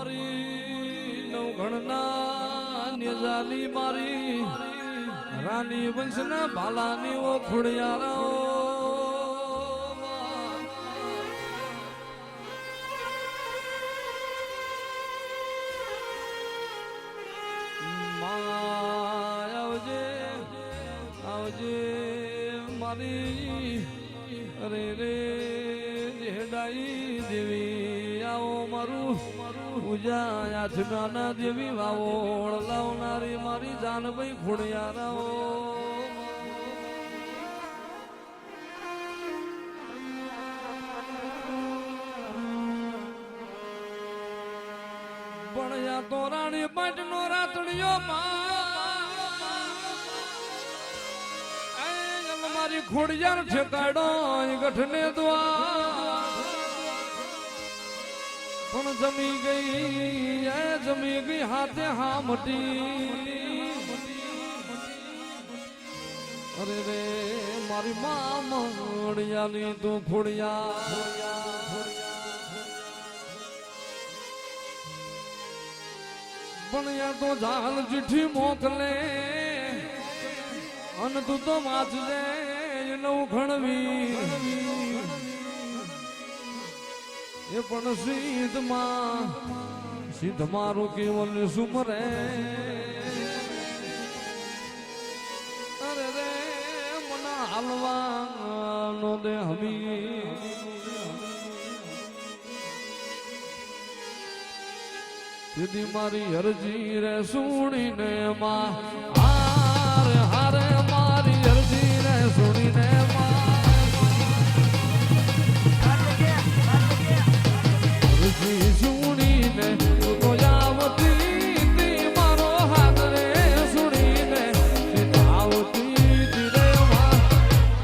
મારી નવઘણના નિજાલી મારી રાની વંશના ભાલાની ઓ ખોડિયારાઓ આવજે મારી અરે રે જેડાઈ દેવી આવો મારું પૂજા આથમાના દેવી વાવોળ લાવનારી મારી જાનભાઈ ખોડિયારાઓ ભણ્યા તો રાણી પાટનો રાતડીયો મારી ખોડિયાર ઠેકાડો ગઠને દ્વાર પણ જમી ગઈ હાથે હા મટી અરે રે મારી મામડિયાની તું ખોડિયા ભણ્યા તો જાલ ચીઠી મોકલે અન તું તો વાંચજે નવ ઘણવી એ પણ સિદ્ધ મારું કેવલ સુમરે અરે રે મના હાલવાનો દે હમી દીદી મારી અરજી રે સુણીને માં હારે હારે મારી અરજી રે સુણીને અરજી સુણીને તો આવતી મારો હાથ રે સુણીને આવતી રે માં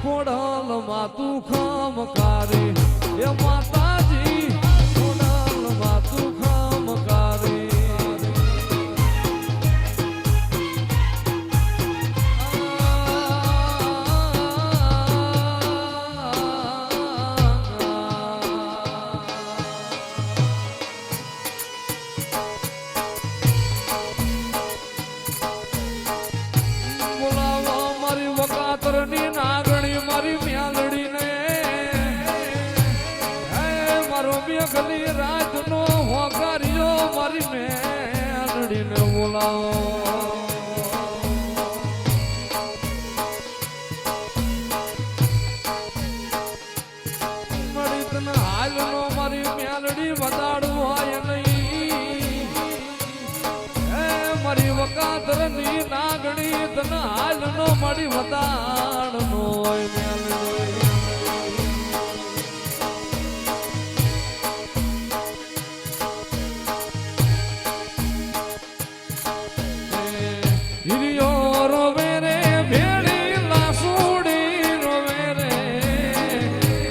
કોડલ માં તું ખમકારી એ માતાજી કોડલ માં તું ખમકારી વકાતરની નાગણી મારી મ્યાલડી ને મારો મેઘલી રાતનો હોકાર્યો મારી મેલડી ને બોલાવો મળી તને હાલનો મારી મ્યાલડી વધાડવું હોય નહીં મારી વકાતરની નાગણી તને હાલનો મારી વધાડનો હિરિયો રોવે રે ભેળી લાસુડી રોવે રે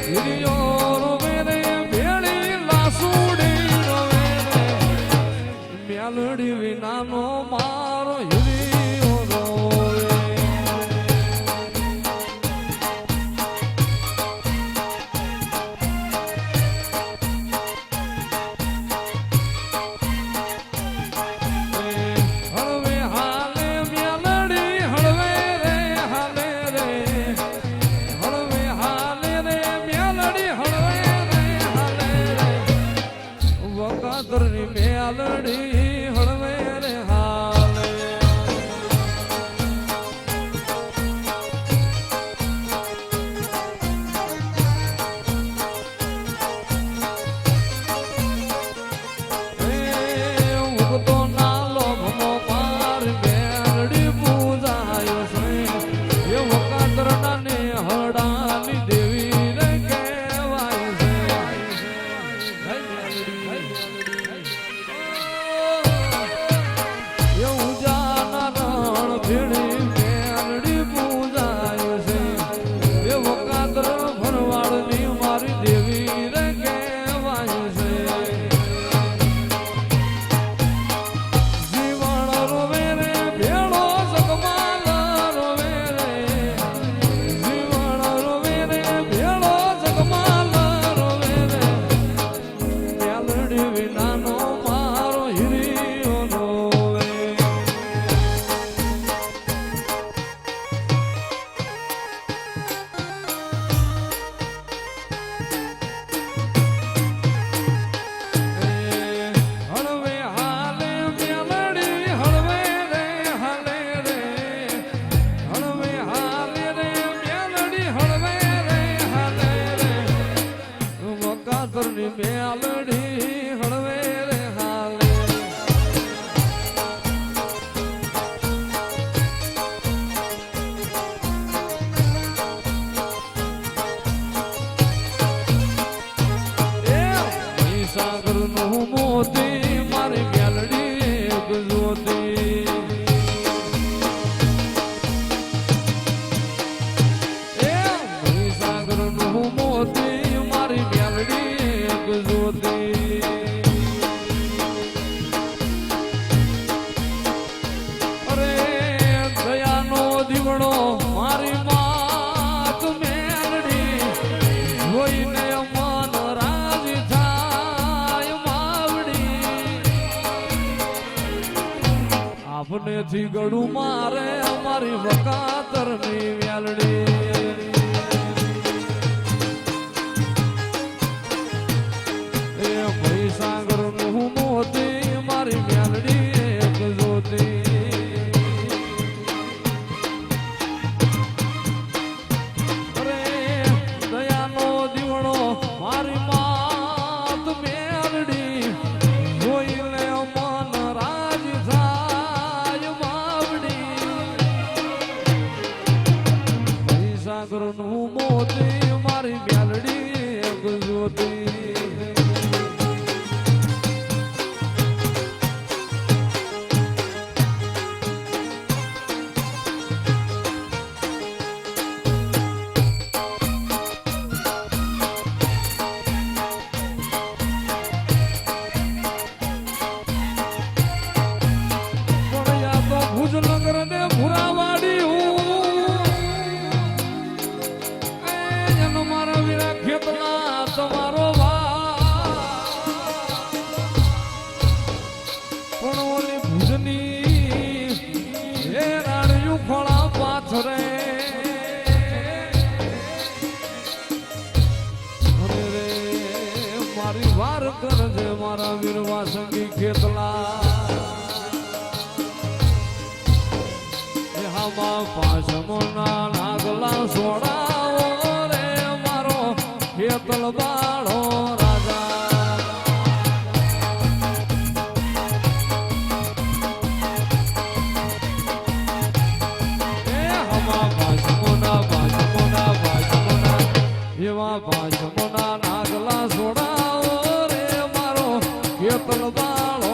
હિરિયો રોવે રે ભેળી લાસુડી રોવે રે મ્યાલડી વિનાનો મારો હિરિયો રોવે હળવે હાલે મ્યાલડી હળવે રે હાલે રે હળવે હાલે રે મ્યાલડી હળવે રે હાલે રે વકાતરની મ્યાલડી હળવે રે હાલે ઉગતો ના લોભનો પાર મેલડી પૂજાયો છે એ વકાતરના ને હડાની દેવી રે કહેવાય છે મેલડી હળવે રે હાલે સાગર નું મોતી મારી મેલડી ગુજોતી સાગર નું મોતી મારી મેલડી ગુજોતી અરે દયાનો દીવડો મારી માત મેલડી જોઈને મન રાજી થાય આપને થી ગળું મારે અમારી વકાતર ની વેલડી એ ભૈસાગર નું મોતી મારી વેલડી એક જોતી અરે દયાનો દીવડો મારી માત મેલડી જોઈ લે મન રાજી થાય સાગર નું મોતી મારી મેલડી એક જોતી ભુજનગર ને ભુરાવાડી મારા વીરા ખેતલા તમારો પણ ઓલી ભુજની હે રાણિયું ખોળા પાથરે રે મારી વાર કરજે મારા વીરવા સંગી ખેતલા પાસમોના નાગલા સોડાવો રે મારો ખેતલ બાળો રાજા એ હમા પાસમોના એવા પાસમોના નાગલા સોડાવો રે મારો ખેતલ બાળો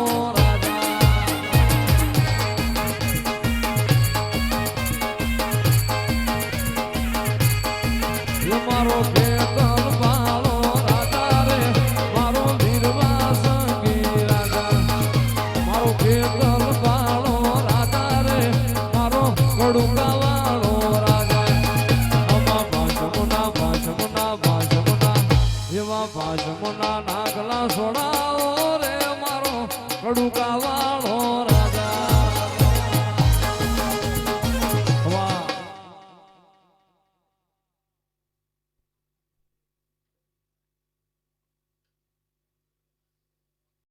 મારો ખેતલ બાળો રાજા રે મારો વીરવા સંગી રાજા મારો ખેતલ બાળો રાજા રે મારો કડુકા વાળો રાજા આમાં ભાષમોના એવા ભાષમોના નાગલા સોડાવો રે મારો કડુકા વાળો